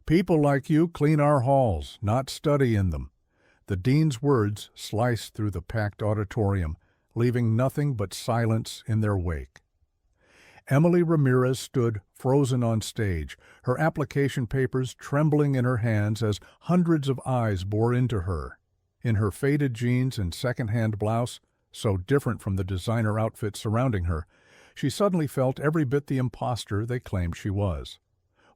People like you clean our halls, not study in them." The dean's words sliced through the packed auditorium, leaving nothing but silence in their wake. Emily Ramirez stood frozen on stage, her application papers trembling in her hands as hundreds of eyes bore into her. In her faded jeans and second-hand blouse, so different from the designer outfit surrounding her, she suddenly felt every bit the imposter they claimed she was.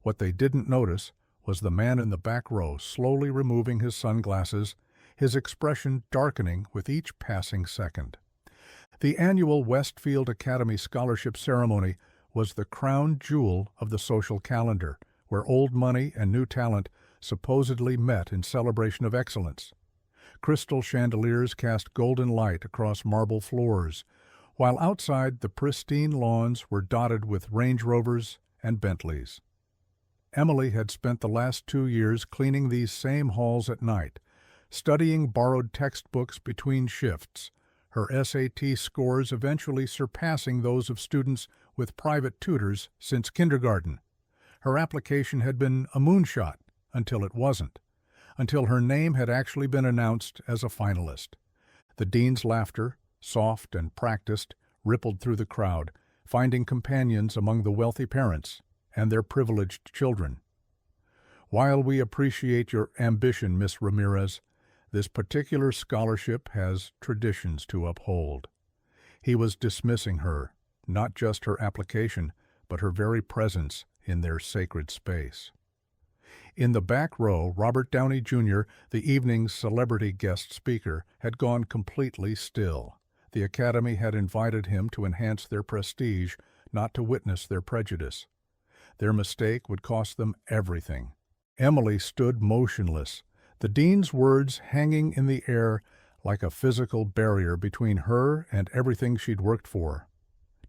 What they didn't notice was the man in the back row slowly removing his sunglasses, his expression darkening with each passing second. The annual Westfield Academy scholarship ceremony was the crown jewel of the social calendar, where old money and new talent supposedly met in celebration of excellence. Crystal chandeliers cast golden light across marble floors, while outside the pristine lawns were dotted with Range Rovers and Bentleys. Emily had spent the last 2 years cleaning these same halls at night, studying borrowed textbooks between shifts, her SAT scores eventually surpassing those of students with private tutors since kindergarten. Her application had been a moonshot until it wasn't, until her name had actually been announced as a finalist. The dean's laughter, soft and practiced, rippled through the crowd, finding companions among the wealthy parents and their privileged children. "While we appreciate your ambition, Miss Ramirez, this particular scholarship has traditions to uphold." He was dismissing her, not just her application, but her very presence in their sacred space. In the back row, Robert Downey Jr., the evening's celebrity guest speaker, had gone completely still. The Academy had invited him to enhance their prestige, not to witness their prejudice. Their mistake would cost them everything. Emily stood motionless, the dean's words hanging in the air like a physical barrier between her and everything she'd worked for.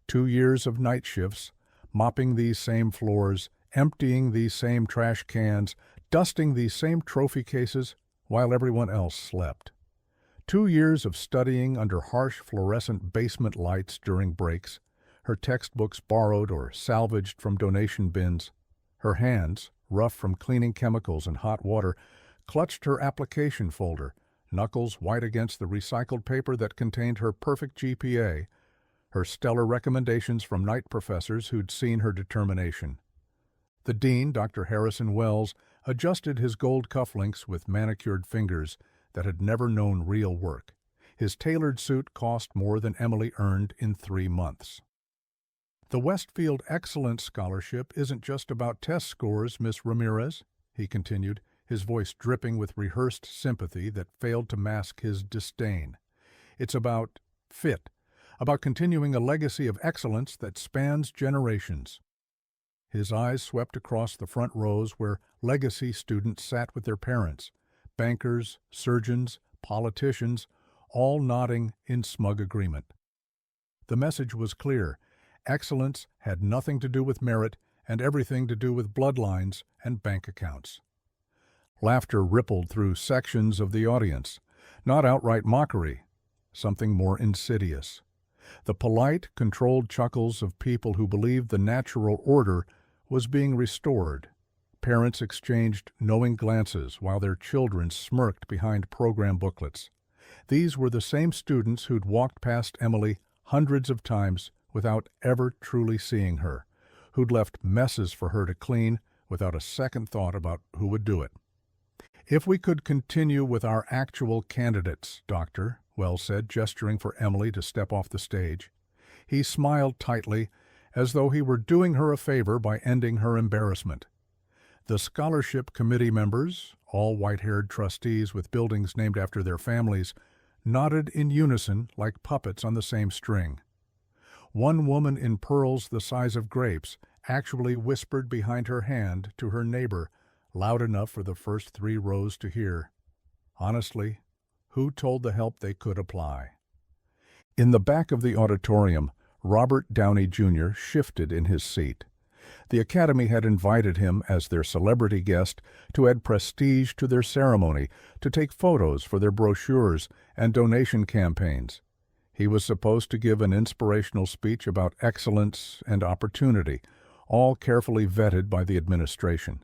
2 years of night shifts, mopping these same floors, emptying these same trash cans, dusting these same trophy cases while everyone else slept. 2 years of studying under harsh fluorescent basement lights during breaks, her textbooks borrowed or salvaged from donation bins. Her hands, rough from cleaning chemicals and hot water, clutched her application folder, knuckles white against the recycled paper that contained her perfect GPA, her stellar recommendations from night professors who'd seen her determination. The dean, Dr. Harrison Wells, adjusted his gold cufflinks with manicured fingers that had never known real work. His tailored suit cost more than Emily earned in 3 months. "The Westfield Excellence Scholarship isn't just about test scores, Miss Ramirez," he continued, his voice dripping with rehearsed sympathy that failed to mask his disdain. "It's about fit, about continuing a legacy of excellence that spans generations." His eyes swept across the front rows where legacy students sat with their parents, bankers, surgeons, politicians, all nodding in smug agreement. The message was clear. Excellence had nothing to do with merit and everything to do with bloodlines and bank accounts. Laughter rippled through sections of the audience, not outright mockery, something more insidious. The polite, controlled chuckles of people who believed the natural order was being restored. Parents exchanged knowing glances while their children smirked behind program booklets. These were the same students who'd walked past Emily hundreds of times without ever truly seeing her, who'd left messes for her to clean without a second thought about who would do it. "If we could continue with our actual candidates, Doctor," Wells said, gesturing for Emily to step off the stage. He smiled tightly, as though he were doing her a favor by ending her embarrassment. The scholarship committee members, all white-haired trustees with buildings named after their families, nodded in unison like puppets on the same string. One woman in pearls the size of grapes actually whispered behind her hand to her neighbor, loud enough for the first 3 rows to hear. Honestly, who told the help they could apply? In the back of the auditorium, Robert Downey Jr. shifted in his seat. The Academy had invited him as their celebrity guest to add prestige to their ceremony, to take photos for their brochures and donation campaigns. He was supposed to give an inspirational speech about excellence and opportunity, all carefully vetted by the administration.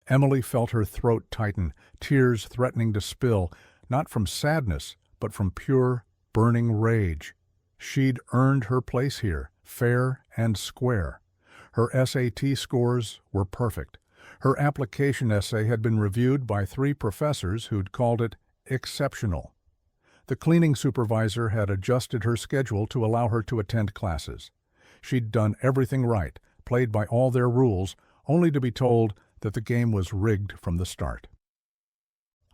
Emily felt her throat tighten, tears threatening to spill, not from sadness, but from pure, burning rage. She'd earned her place here, fair and square. Her SAT scores were perfect. Her application essay had been reviewed by 3 professors who'd called it exceptional. The cleaning supervisor had adjusted her schedule to allow her to attend classes. She'd done everything right, played by all their rules, only to be told that the game was rigged from the start.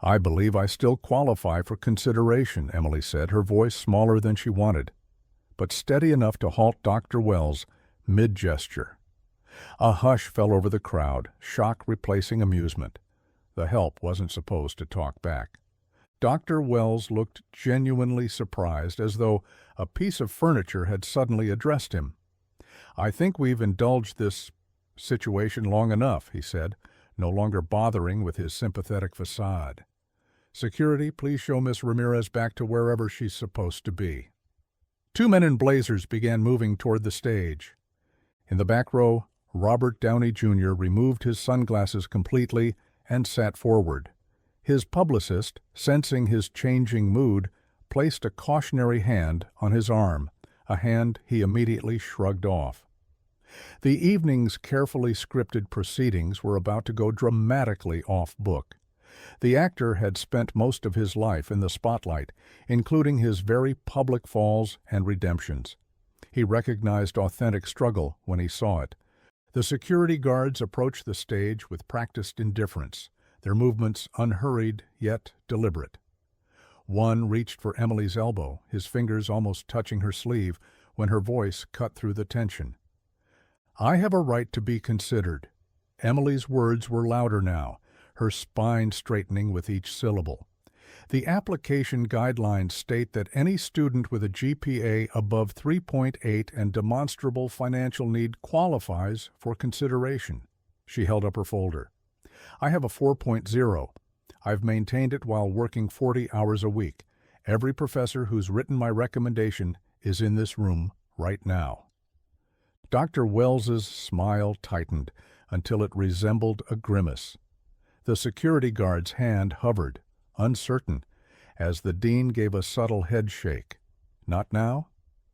"I believe I still qualify for consideration," Emily said, her voice smaller than she wanted, but steady enough to halt Dr. Wells mid-gesture. A hush fell over the crowd, shock replacing amusement. The help wasn't supposed to talk back. Dr. Wells looked genuinely surprised, as though a piece of furniture had suddenly addressed him. "I think we've indulged this situation long enough," he said, no longer bothering with his sympathetic facade. "Security, please show Miss Ramirez back to wherever she's supposed to be." 2 men in blazers began moving toward the stage. In the back row, Robert Downey Jr. removed his sunglasses completely and sat forward. His publicist, sensing his changing mood, placed a cautionary hand on his arm, a hand he immediately shrugged off. The evening's carefully scripted proceedings were about to go dramatically off-book. The actor had spent most of his life in the spotlight, including his very public falls and redemptions. He recognized authentic struggle when he saw it. The security guards approached the stage with practiced indifference, their movements unhurried yet deliberate. One reached for Emily's elbow, his fingers almost touching her sleeve, when her voice cut through the tension. "I have a right to be considered." Emily's words were louder now, her spine straightening with each syllable. "The application guidelines state that any student with a GPA above 3.8 and demonstrable financial need qualifies for consideration." She held up her folder. "I have a 4.0. I've maintained it while working 40 hours a week. Every professor who's written my recommendation is in this room right now." Dr. Wells's smile tightened until it resembled a grimace. The security guard's hand hovered, uncertain, as the dean gave a subtle head shake. "Not now,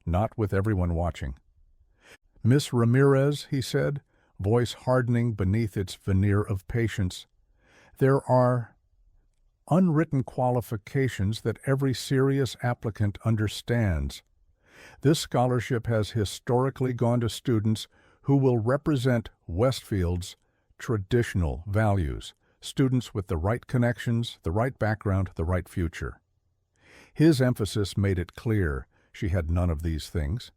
not with everyone watching." "Miss Ramirez," he said, voice hardening beneath its veneer of patience, "there are unwritten qualifications that every serious applicant understands. This scholarship has historically gone to students who will represent Westfield's traditional values, students with the right connections, the right background, the right future." His emphasis made it clear she had none of these things.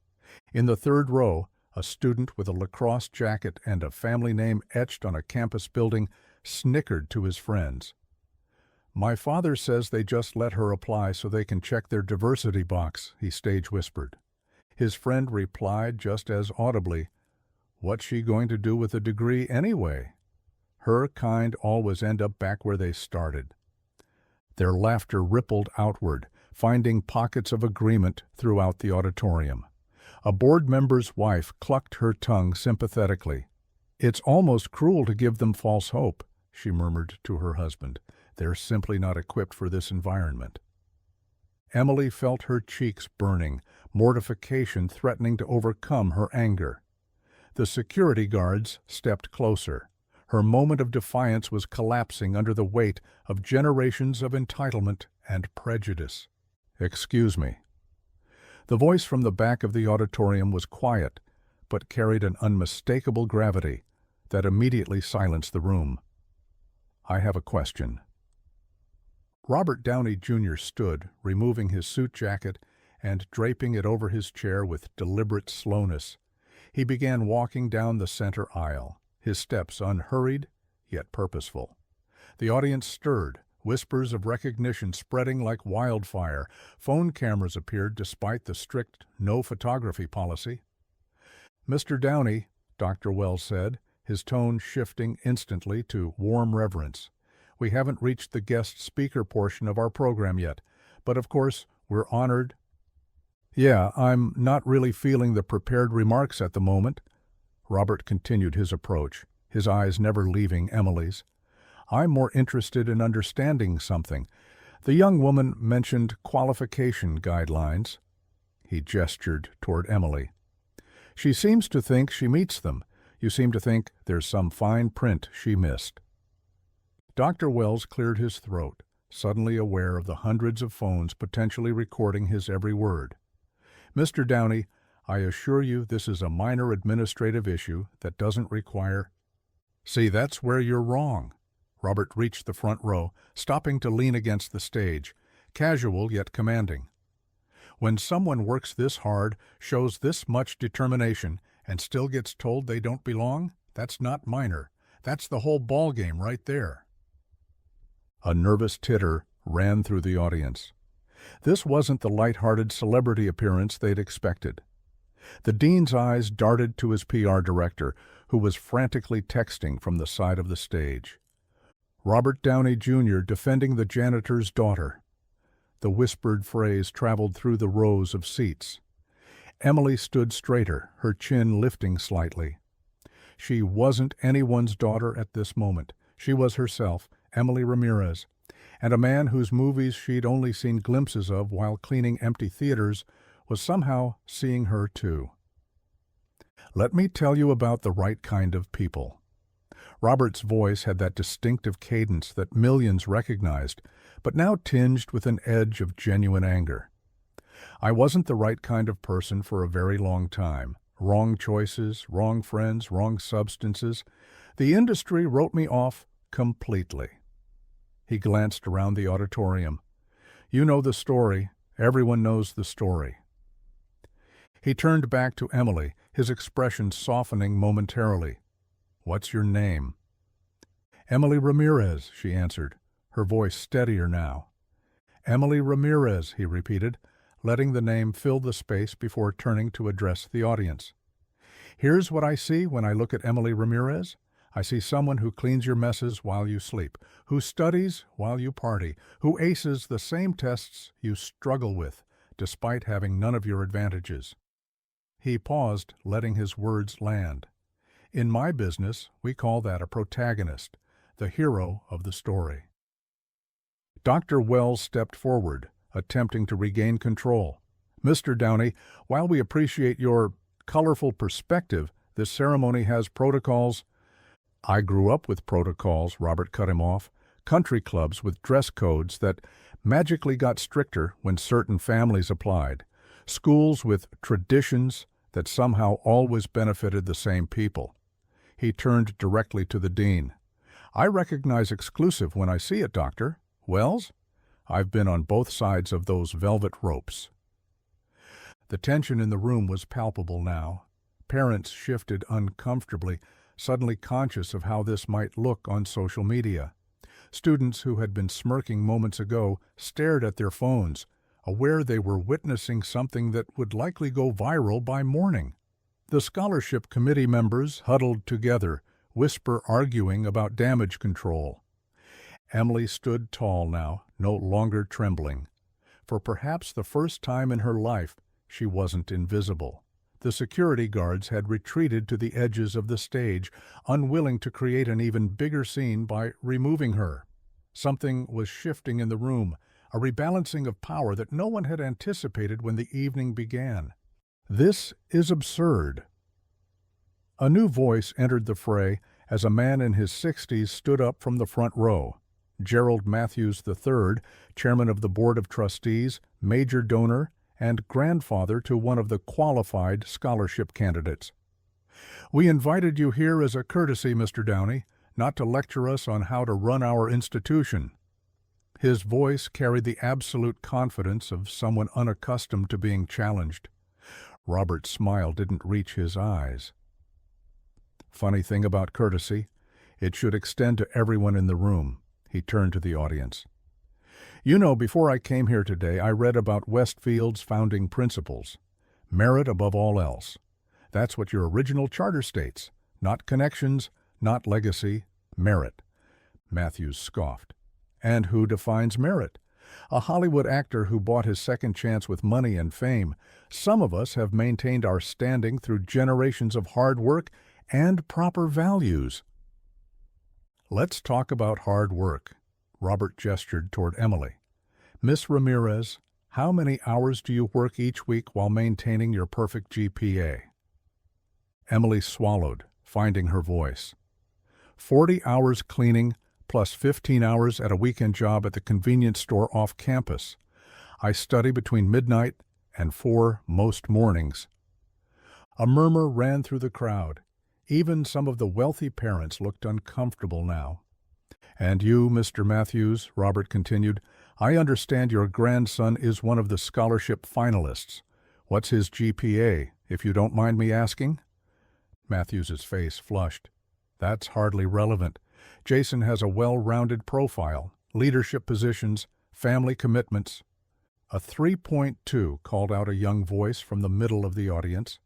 In the 3rd row, a student with a lacrosse jacket and a family name etched on a campus building snickered to his friends. "My father says they just let her apply so they can check their diversity box," he stage whispered. His friend replied just as audibly, "What's she going to do with a degree anyway? Her kind always end up back where they started." Their laughter rippled outward, finding pockets of agreement throughout the auditorium. A board member's wife clucked her tongue sympathetically. "It's almost cruel to give them false hope," she murmured to her husband. "They're simply not equipped for this environment." Emily felt her cheeks burning, mortification threatening to overcome her anger. The security guards stepped closer. Her moment of defiance was collapsing under the weight of generations of entitlement and prejudice. "Excuse me." The voice from the back of the auditorium was quiet, but carried an unmistakable gravity that immediately silenced the room. "I have a question." Robert Downey Jr. stood, removing his suit jacket and draping it over his chair with deliberate slowness. He began walking down the center aisle, his steps unhurried yet purposeful. The audience stirred, whispers of recognition spreading like wildfire. Phone cameras appeared despite the strict no photography policy. "Mr. Downey," Dr. Wells said, his tone shifting instantly to warm reverence. "We haven't reached the guest speaker portion of our program yet, but of course we're honored." "Yeah, I'm not really feeling the prepared remarks at the moment." Robert continued his approach, his eyes never leaving Emily's. I'm more interested in understanding something. The young woman mentioned qualification guidelines. He gestured toward Emily. She seems to think she meets them. You seem to think there's some fine print she missed. Dr. Wells cleared his throat, suddenly aware of the hundreds of phones potentially recording his every word. Mr. Downey, I assure you this is a minor administrative issue that doesn't require— See, that's where you're wrong. Robert reached the front row, stopping to lean against the stage, casual yet commanding. When someone works this hard, shows this much determination, and still gets told they don't belong, that's not minor. That's the whole ballgame right there. A nervous titter ran through the audience. This wasn't the light-hearted celebrity appearance they'd expected. The dean's eyes darted to his PR director, who was frantically texting from the side of the stage. Robert Downey Jr. defending the janitor's daughter. The whispered phrase traveled through the rows of seats. Emily stood straighter, her chin lifting slightly. She wasn't anyone's daughter at this moment. She was herself, Emily Ramirez, and a man whose movies she'd only seen glimpses of while cleaning empty theaters was somehow seeing her too. Let me tell you about the right kind of people. Robert's voice had that distinctive cadence that millions recognized, but now tinged with an edge of genuine anger. I wasn't the right kind of person for a very long time. Wrong choices, wrong friends, wrong substances. The industry wrote me off completely. He glanced around the auditorium. You know the story. Everyone knows the story. He turned back to Emily, his expression softening momentarily. What's your name? Emily Ramirez, she answered, her voice steadier now. Emily Ramirez, he repeated, letting the name fill the space before turning to address the audience. Here's what I see when I look at Emily Ramirez. I see someone who cleans your messes while you sleep, who studies while you party, who aces the same tests you struggle with, despite having none of your advantages. He paused, letting his words land. In my business, we call that a protagonist, the hero of the story. Dr. Wells stepped forward, attempting to regain control. Mr. Downey, while we appreciate your colorful perspective, this ceremony has protocols. I grew up with protocols, Robert cut him off. Country clubs with dress codes that magically got stricter when certain families applied. Schools with traditions that somehow always benefited the same people. He turned directly to the dean. I recognize exclusive when I see it, Doctor. Wells? I've been on both sides of those velvet ropes. The tension in the room was palpable now. Parents shifted uncomfortably, suddenly conscious of how this might look on social media. Students who had been smirking moments ago stared at their phones, aware they were witnessing something that would likely go viral by morning. The scholarship committee members huddled together, whisper arguing about damage control. Emily stood tall now, no longer trembling. For perhaps the first time in her life, she wasn't invisible. The security guards had retreated to the edges of the stage, unwilling to create an even bigger scene by removing her. Something was shifting in the room, a rebalancing of power that no one had anticipated when the evening began. This is absurd. A new voice entered the fray as a man in his 60s stood up from the front row. Gerald Matthews III, chairman of the Board of Trustees, major donor, and grandfather to one of the qualified scholarship candidates. We invited you here as a courtesy, Mr. Downey, not to lecture us on how to run our institution. His voice carried the absolute confidence of someone unaccustomed to being challenged. Robert's smile didn't reach his eyes. Funny thing about courtesy, it should extend to everyone in the room. He turned to the audience. You know, before I came here today, I read about Westfield's founding principles. Merit above all else. That's what your original charter states. Not connections, not legacy, merit. Matthews scoffed. And who defines merit? A Hollywood actor who bought his second chance with money and fame. Some of us have maintained our standing through generations of hard work and proper values. Let's talk about hard work. Robert gestured toward Emily. Miss Ramirez, how many hours do you work each week while maintaining your perfect GPA? Emily swallowed, finding her voice. 40 hours cleaning, plus 15 hours at a weekend job at the convenience store off campus. I study between midnight and 4 most mornings. A murmur ran through the crowd. Even some of the wealthy parents looked uncomfortable now. And you, Mr. Matthews, Robert continued, I understand your grandson is one of the scholarship finalists. What's his GPA, if you don't mind me asking? Matthews's face flushed. That's hardly relevant. Jason has a well-rounded profile, leadership positions, family commitments. A 3.2, called out a young voice from the middle of the audience.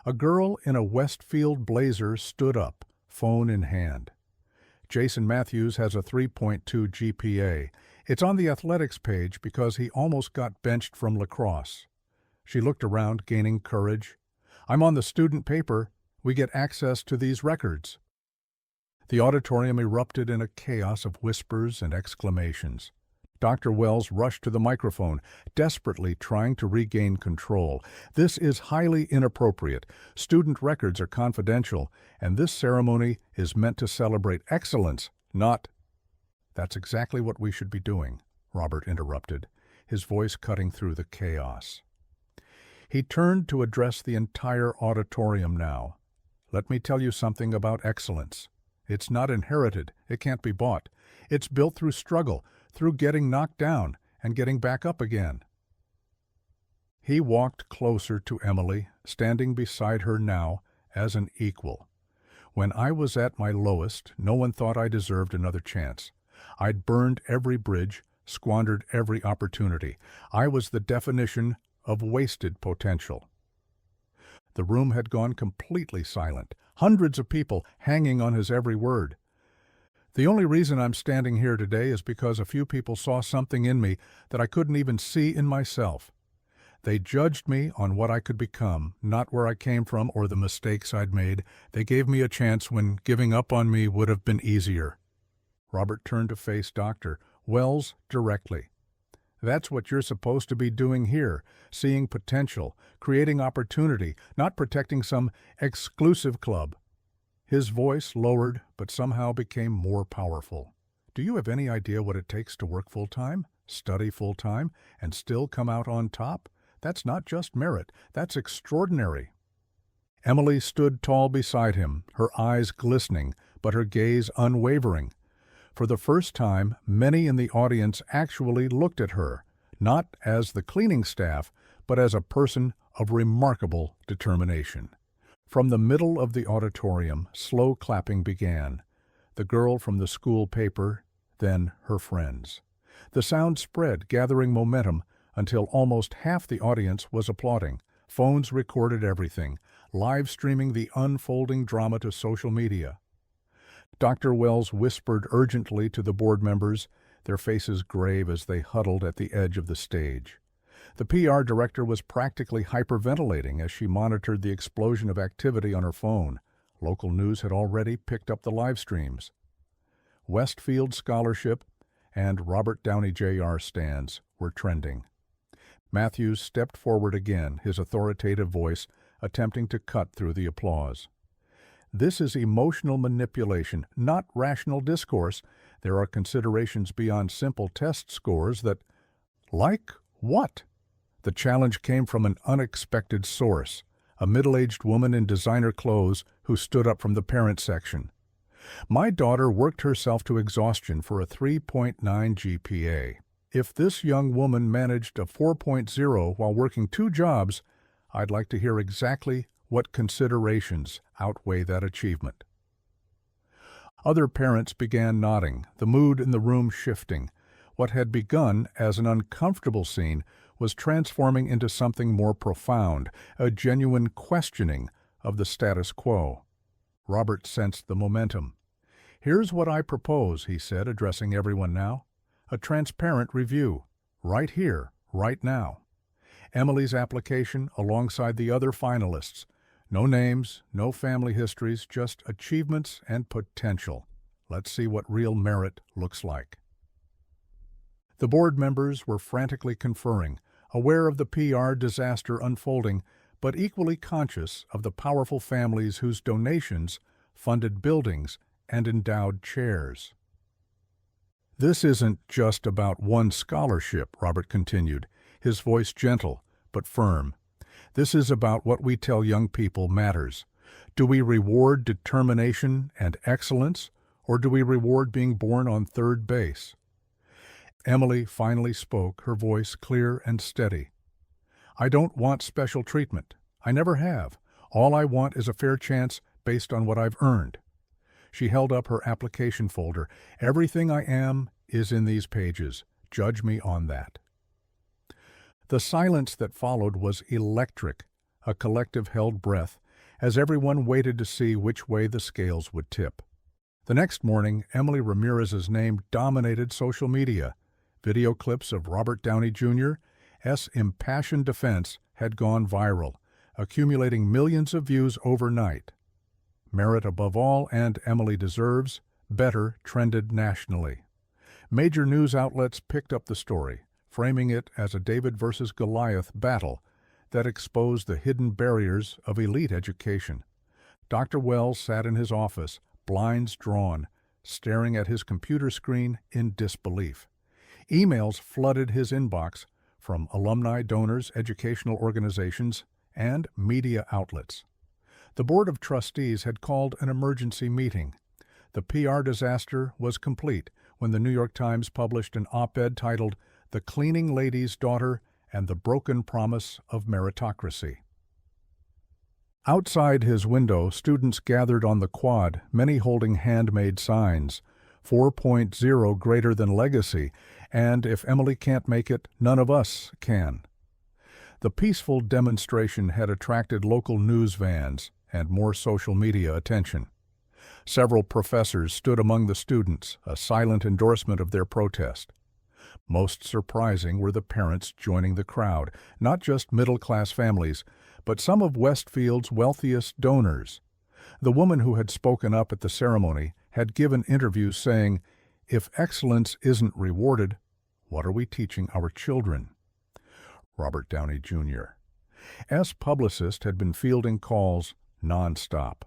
A girl in a Westfield blazer stood up, phone in hand. Jason Matthews has a 3.2 GPA. It's on the athletics page because he almost got benched from lacrosse. She looked around, gaining courage. I'm on the student paper. We get access to these records. The auditorium erupted in a chaos of whispers and exclamations. Dr. Wells rushed to the microphone, desperately trying to regain control. This is highly inappropriate. Student records are confidential, and this ceremony is meant to celebrate excellence, not— That's exactly what we should be doing, Robert interrupted, his voice cutting through the chaos. He turned to address the entire auditorium now. Let me tell you something about excellence. It's not inherited. It can't be bought. It's built through struggle, through getting knocked down and getting back up again. He walked closer to Emily, standing beside her now as an equal. When I was at my lowest, no one thought I deserved another chance. I'd burned every bridge, squandered every opportunity. I was the definition of wasted potential. The room had gone completely silent, hundreds of people hanging on his every word. The only reason I'm standing here today is because a few people saw something in me that I couldn't even see in myself. They judged me on what I could become, not where I came from or the mistakes I'd made. They gave me a chance when giving up on me would have been easier. Robert turned to face Dr. Wells directly. That's what you're supposed to be doing here, seeing potential, creating opportunity, not protecting some exclusive club. His voice lowered, but somehow became more powerful. Do you have any idea what it takes to work full-time, study full-time, and still come out on top? That's not just merit, that's extraordinary. Emily stood tall beside him, her eyes glistening, but her gaze unwavering. For the first time, many in the audience actually looked at her, not as the cleaning staff, but as a person of remarkable determination. From the middle of the auditorium, slow clapping began. The girl from the school paper, then her friends. The sound spread, gathering momentum, until almost half the audience was applauding. Phones recorded everything, live streaming the unfolding drama to social media. Dr. Wells whispered urgently to the board members, their faces grave as they huddled at the edge of the stage. The PR director was practically hyperventilating as she monitored the explosion of activity on her phone. Local news had already picked up the live streams. Westfield Scholarship and Robert Downey Jr. stands were trending. Matthews stepped forward again, his authoritative voice attempting to cut through the applause. This is emotional manipulation, not rational discourse. There are considerations beyond simple test scores that— Like what? The challenge came from an unexpected source, a middle-aged woman in designer clothes who stood up from the parent section. My daughter worked herself to exhaustion for a 3.9 GPA. If this young woman managed a 4.0 while working 2 jobs, I'd like to hear exactly what considerations outweigh that achievement. Other parents began nodding, the mood in the room shifting. What had begun as an uncomfortable scene was transforming into something more profound, a genuine questioning of the status quo. Robert sensed the momentum. Here's what I propose, he said, addressing everyone now. A transparent review, right here, right now. Emily's application alongside the other finalists. No names, no family histories, just achievements and potential. Let's see what real merit looks like. The board members were frantically conferring, aware of the PR disaster unfolding, but equally conscious of the powerful families whose donations funded buildings and endowed chairs. "This isn't just about one scholarship," Robert continued, his voice gentle but firm. "This is about what we tell young people matters. Do we reward determination and excellence, or do we reward being born on third base?" Emily finally spoke, her voice clear and steady. "I don't want special treatment. I never have. All I want is a fair chance based on what I've earned." She held up her application folder. "Everything I am is in these pages. Judge me on that." The silence that followed was electric, a collective held breath, as everyone waited to see which way the scales would tip. The next morning, Emily Ramirez's name dominated social media. Video clips of Robert Downey Jr.'s impassioned defense had gone viral, accumulating millions of views overnight. Merit Above All and Emily Deserves Better trended nationally. Major news outlets picked up the story, framing it as a David versus Goliath battle that exposed the hidden barriers of elite education. Dr. Wells sat in his office, blinds drawn, staring at his computer screen in disbelief. Emails flooded his inbox from alumni, donors, educational organizations, and media outlets. The Board of Trustees had called an emergency meeting. The PR disaster was complete when the New York Times published an op-ed titled "The Cleaning Lady's Daughter and the Broken Promise of Meritocracy." Outside his window, students gathered on the quad, many holding handmade signs, 4.0 greater than legacy, and if Emily can't make it, none of us can. The peaceful demonstration had attracted local news vans and more social media attention. Several professors stood among the students, a silent endorsement of their protest. Most surprising were the parents joining the crowd, not just middle-class families, but some of Westfield's wealthiest donors. The woman who had spoken up at the ceremony had given interviews saying, "If excellence isn't rewarded, what are we teaching our children?" Robert Downey Jr. S. publicist had been fielding calls nonstop.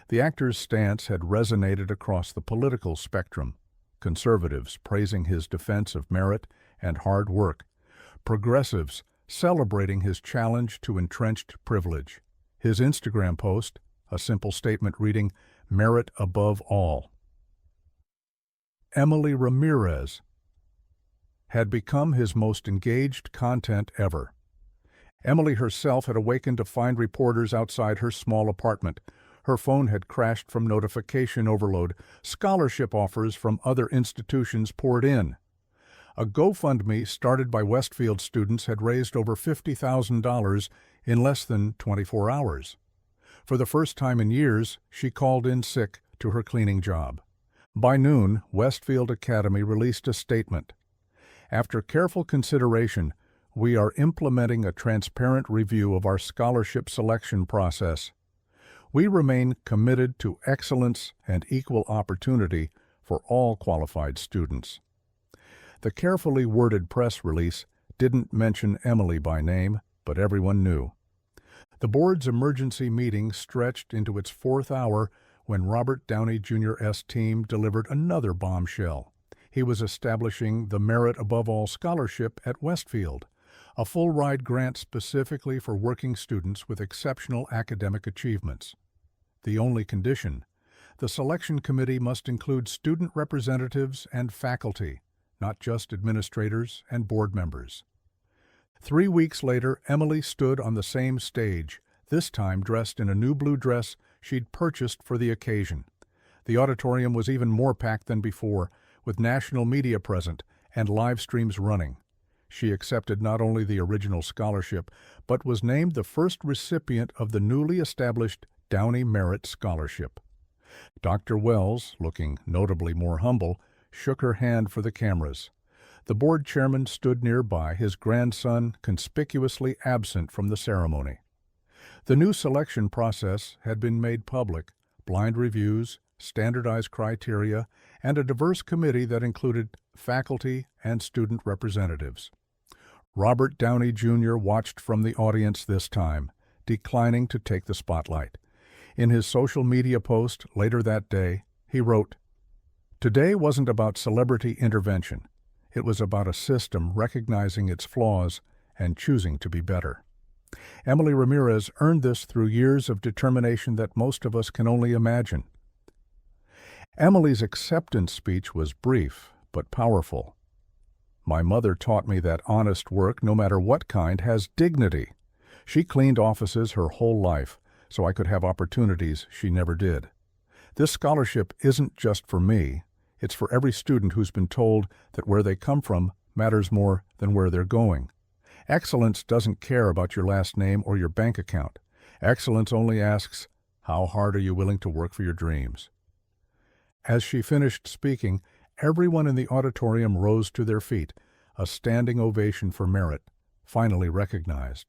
The actor's stance had resonated across the political spectrum, conservatives praising his defense of merit and hard work, progressives celebrating his challenge to entrenched privilege. His Instagram post, a simple statement reading, "Merit above all." Emily Ramirez had become his most engaged content ever. Emily herself had awakened to find reporters outside her small apartment. Her phone had crashed from notification overload. Scholarship offers from other institutions poured in. A GoFundMe started by Westfield students had raised over $50,000 in less than 24 hours. For the first time in years, she called in sick to her cleaning job. By noon, Westfield Academy released a statement. "After careful consideration, we are implementing a transparent review of our scholarship selection process. We remain committed to excellence and equal opportunity for all qualified students." The carefully worded press release didn't mention Emily by name, but everyone knew. The board's emergency meeting stretched into its fourth hour when Robert Downey Jr.'s team delivered another bombshell. He was establishing the Merit Above All Scholarship at Westfield, a full-ride grant specifically for working students with exceptional academic achievements. The only condition: the selection committee must include student representatives and faculty, not just administrators and board members. 3 weeks later, Emily stood on the same stage, this time dressed in a new blue dress she'd purchased for the occasion. The auditorium was even more packed than before, with national media present and live streams running. She accepted not only the original scholarship, but was named the first recipient of the newly established Downey Merit Scholarship. Dr. Wells, looking notably more humble, shook her hand for the cameras. The board chairman stood nearby, his grandson conspicuously absent from the ceremony. The new selection process had been made public, blind reviews, standardized criteria, and a diverse committee that included faculty and student representatives. Robert Downey Jr. watched from the audience this time, declining to take the spotlight. In his social media post later that day, he wrote, "Today wasn't about celebrity intervention. It was about a system recognizing its flaws and choosing to be better." Emily Ramirez earned this through years of determination that most of us can only imagine. Emily's acceptance speech was brief but powerful. "My mother taught me that honest work, no matter what kind, has dignity. She cleaned offices her whole life, so I could have opportunities she never did. This scholarship isn't just for me. It's for every student who's been told that where they come from matters more than where they're going. Excellence doesn't care about your last name or your bank account. Excellence only asks, how hard are you willing to work for your dreams?" As she finished speaking, everyone in the auditorium rose to their feet, a standing ovation for merit, finally recognized.